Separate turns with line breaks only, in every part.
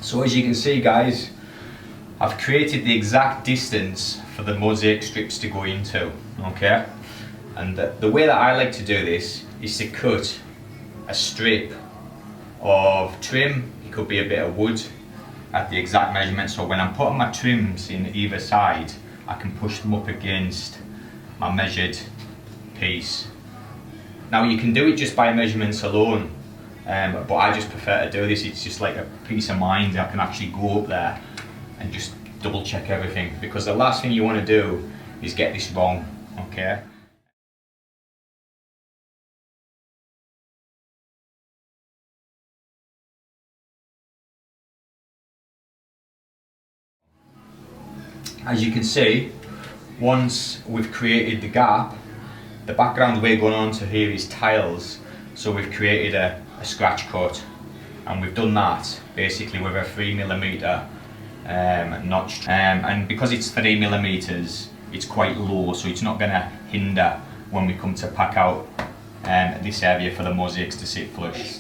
So as you can see, guys, I've created the exact distance for the mosaic strips to go into, okay? And the way that I like to do this is to cut a strip of trim, it could be a bit of wood, at the exact measurement, so when I'm putting my trims in either side, I can push them up against my measured piece. Now you can do it just by measurements alone, but I just prefer to do this. It's just like a peace of mind. I can actually go up there and just double check everything, because the last thing you want to do is get this wrong, okay? As you can see, once we've created the gap, the background we're going on to here is tiles, so we've created a scratch cut, and we've done that basically with a 3mm notch, and because it's 3mm, it's quite low, so it's not going to hinder when we come to pack out this area for the mosaics to sit flush.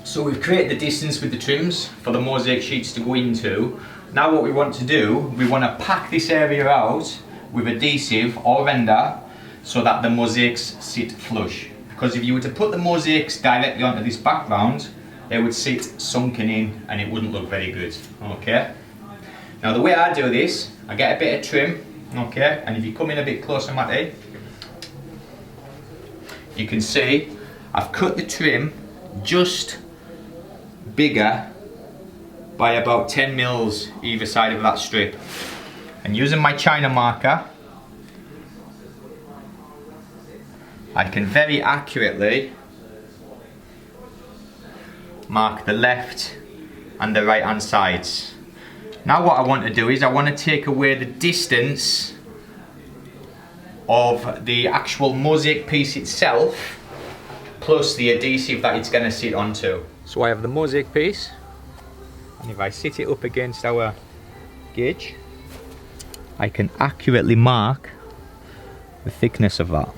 So we've created the distance with the trims for the mosaic sheets to go into. Now what we want to do, we want to pack this area out with adhesive or render so that the mosaics sit flush. Because if you were to put the mosaics directly onto this background, they would sit sunken in and it wouldn't look very good, okay? Now the way I do this, I get a bit of trim, okay? And if you come in a bit closer, Matty, you can see I've cut the trim just bigger by about 10 mils either side of that strip, and using my China marker I can very accurately mark the left and the right hand sides. Now what I want to do is I want to take away the distance of the actual mosaic piece itself plus the adhesive that it's going to sit onto. So I have the mosaic piece, and if I sit it up against our gauge, I can accurately mark the thickness of that.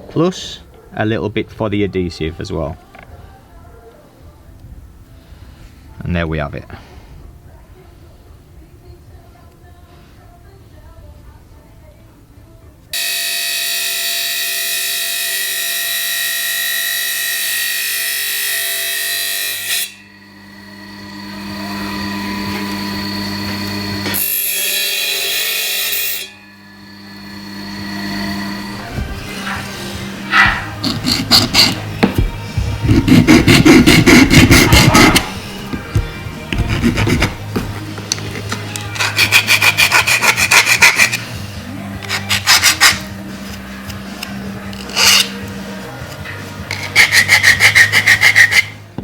Plus a little bit for the adhesive as well. And there we have it.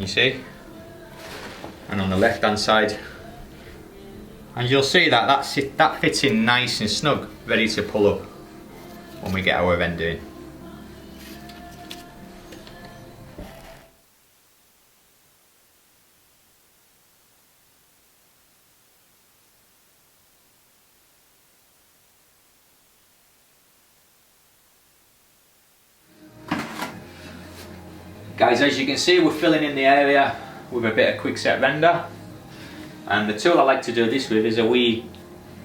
See, and on the left hand side, and you'll see that that fits in nice and snug, ready to pull up when we get our rendering. Guys, as you can see, we're filling in the area with a bit of quick set render, and the tool I like to do this with is a wee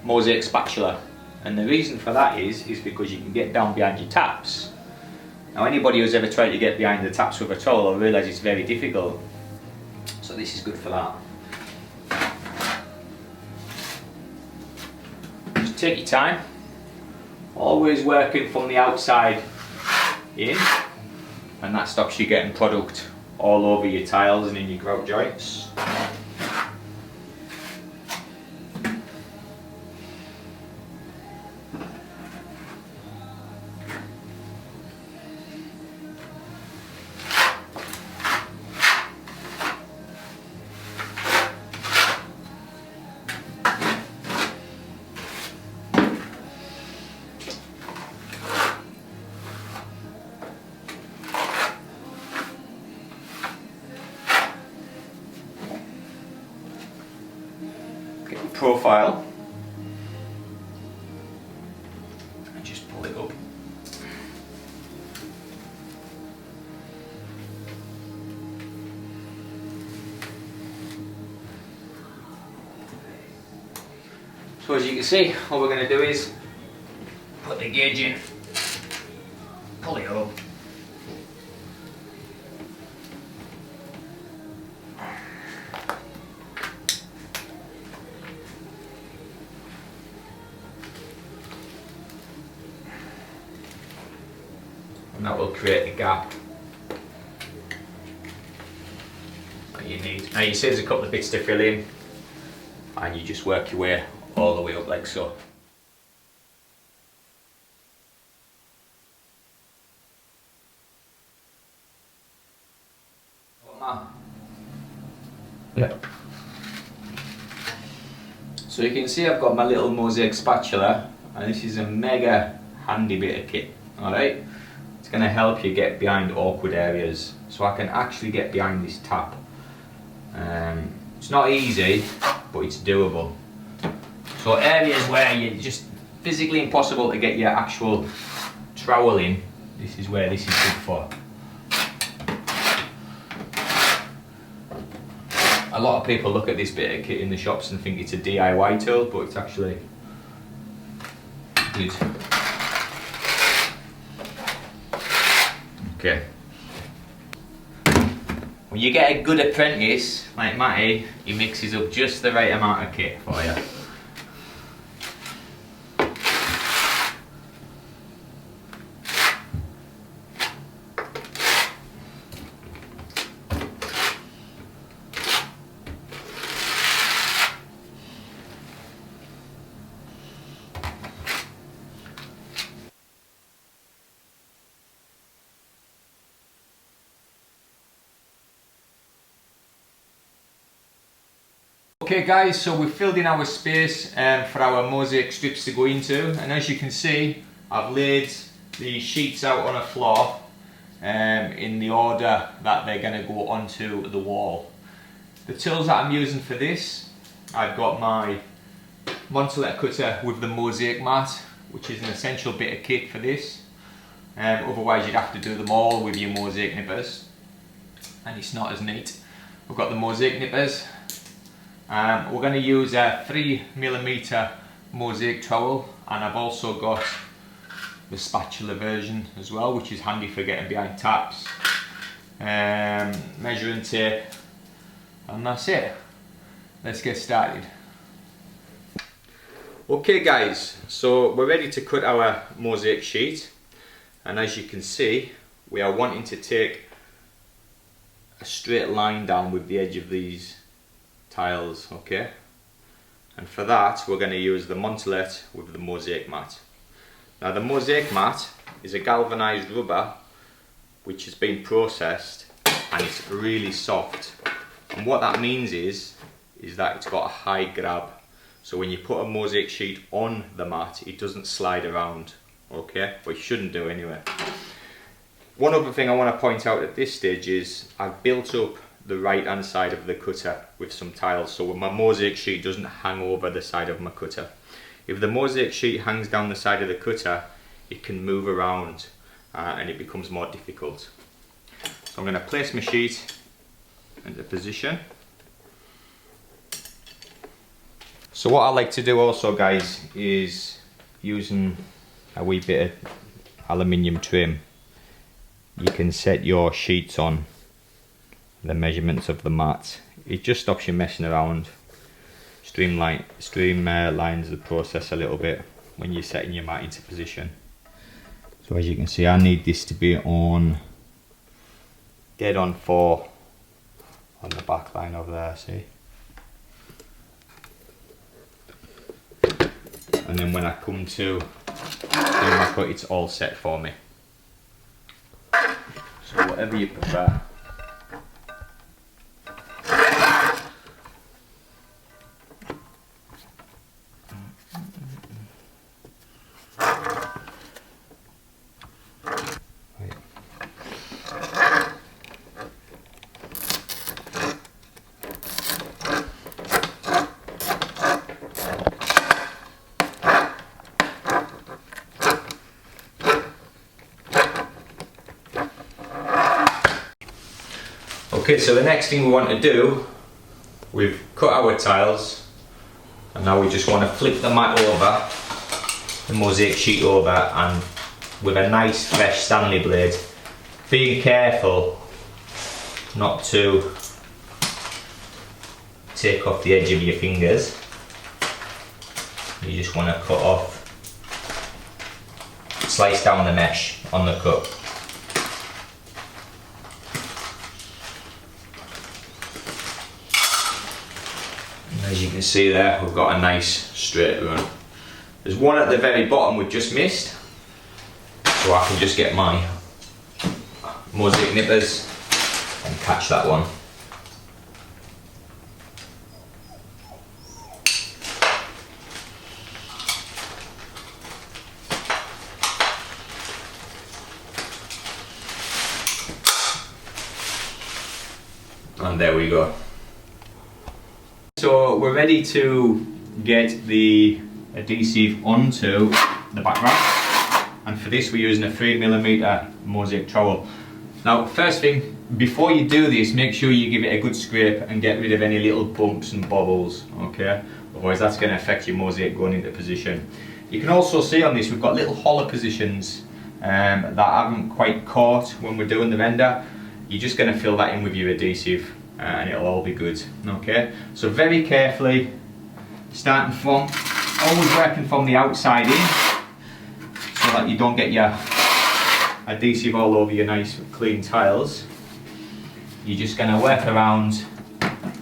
mosaic spatula, and the reason for that is because you can get down behind your taps. Now anybody who's ever tried to get behind the taps with a tool will realise it's very difficult, so this is good for that. Just take your time, always working from the outside in, and that stops you getting product all over your tiles and in your grout joints. Profile and just pull it up. So as you can see, what we're going to do is put the gauge in, pull it up, and that will create a gap that you need. Now you see there's a couple of bits to fill in, and you just work your way all the way up like so.
Yeah.
So you can see I've got my little mosaic spatula, and this is a mega handy bit of kit, alright? It's going to help you get behind awkward areas, so I can actually get behind this tap. It's not easy, but it's doable. So areas where you're just physically impossible to get your actual trowel in, this is where this is good for. A lot of people look at this bit of kit in the shops and think it's a DIY tool, but it's actually good. Okay. When you get a good apprentice like Matty, he mixes up just the right amount of kit for you. Okay guys, so we've filled in our space for our mosaic strips to go into, and as you can see I've laid the sheets out on a floor in the order that they're going to go onto the wall. The tools that I'm using for this, I've got my Montolette cutter with the mosaic mat, which is an essential bit of kit for this. Otherwise you'd have to do them all with your mosaic nippers, and it's not as neat. We've got the mosaic nippers. We're going to use a 3mm mosaic trowel, and I've also got the spatula version as well, which is handy for getting behind taps. Measuring tape, and that's it. Let's get started. Okay guys, so we're ready to cut our mosaic sheet, and as you can see we are wanting to take a straight line down with the edge of these tiles, okay? And for that we're going to use the Montolette with the mosaic mat. Now the mosaic mat is a galvanized rubber which has been processed, and it's really soft, and what that means is that it's got a high grab, so when you put a mosaic sheet on the mat it doesn't slide around, okay? But it shouldn't do anyway. One other thing I want to point out at this stage is I've built up the right hand side of the cutter with some tiles, so my mosaic sheet doesn't hang over the side of my cutter. If the mosaic sheet hangs down the side of the cutter, it can move around and it becomes more difficult. So I'm going to place my sheet into position. So what I like to do also guys is using a wee bit of aluminium trim. You can set your sheets on the measurements of the mat. It just stops you messing around, streamlines the process a little bit when you're setting your mat into position. So as you can see I need this to be on dead on 4 on the back line over there, see? And then when I come to do my cut it's all set for me. So whatever you prefer. Okay, so the next thing we want to do, we've cut our tiles, And now we just want to flip the mat over, the mosaic sheet over, and with a nice fresh Stanley blade, being careful not to take off the edge of your fingers. You just want to cut off, slice down the mesh on the cut. And as you can see there, we've got a nice straight run. There's one at the very bottom we've just missed, so I can just get my mosaic nippers and catch that one. And there we go. So we're ready to get the adhesive onto the background, and for this we're using a 3mm mosaic trowel. Now first thing, before you do this, make sure you give it a good scrape and get rid of any little bumps and bobbles, okay? Otherwise that's going to affect your mosaic going into position. You can also see on this we've got little hollow positions that haven't quite caught when we're doing the render. You're just going to fill that in with your adhesive and it'll all be good, okay? So very carefully, starting from, always working from the outside in, so that you don't get your adhesive all over your nice clean tiles. You're just going to work around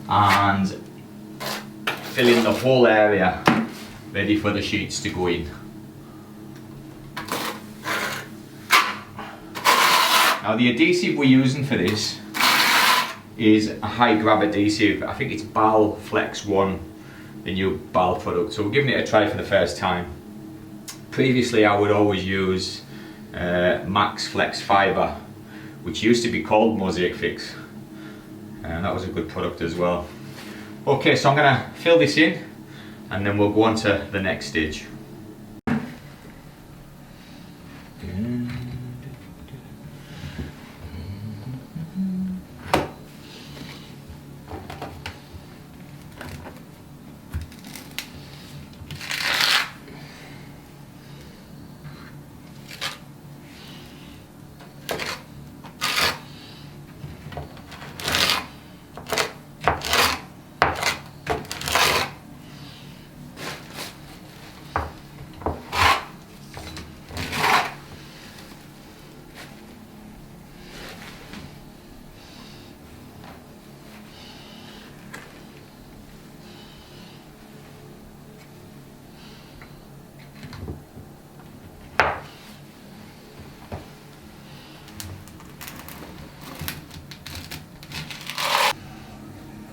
and fill in the whole area, ready for the sheets to go in. Now the adhesive we're using for this is a high grab adhesive. I think it's Bal Flex 1, the new Bal product. So we're giving it a try for the first time. Previously I would always use Max Flex Fiber, which used to be called Mosaic Fix, and that was a good product as well. Okay, so I'm going to fill this in and then we'll go on to the next stage.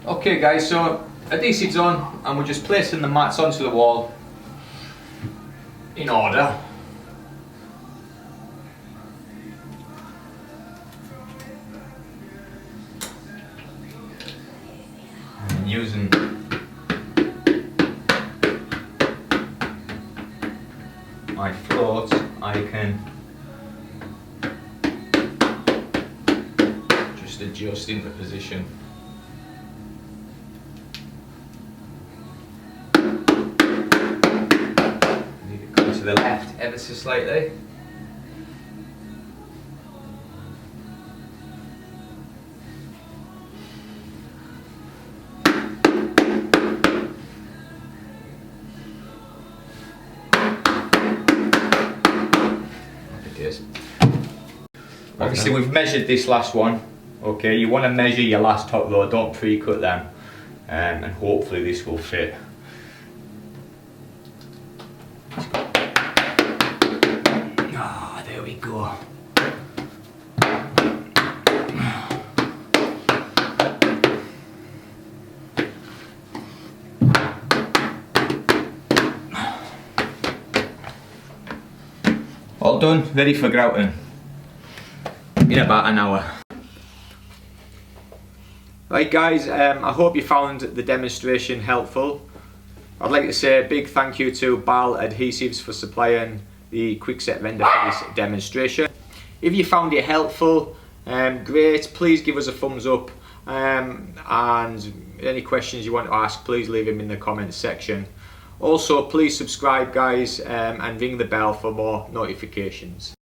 Okay guys, so adhesive's on and we're just placing the mats onto the wall in order. And using my float, I can just adjust into position. To the left ever so slightly. Obviously we've measured this last one, okay? You want to measure your last top row, don't pre-cut them, and hopefully this will fit. There we go. All done, ready for grouting in about an hour. Right guys, I hope you found the demonstration helpful. I'd like to say a big thank you to Bal Adhesives for supplying the quickset render for this demonstration. If you found it helpful, great, please give us a thumbs up, and any questions you want to ask, please leave them in the comments section. Also, please subscribe guys, and ring the bell for more notifications.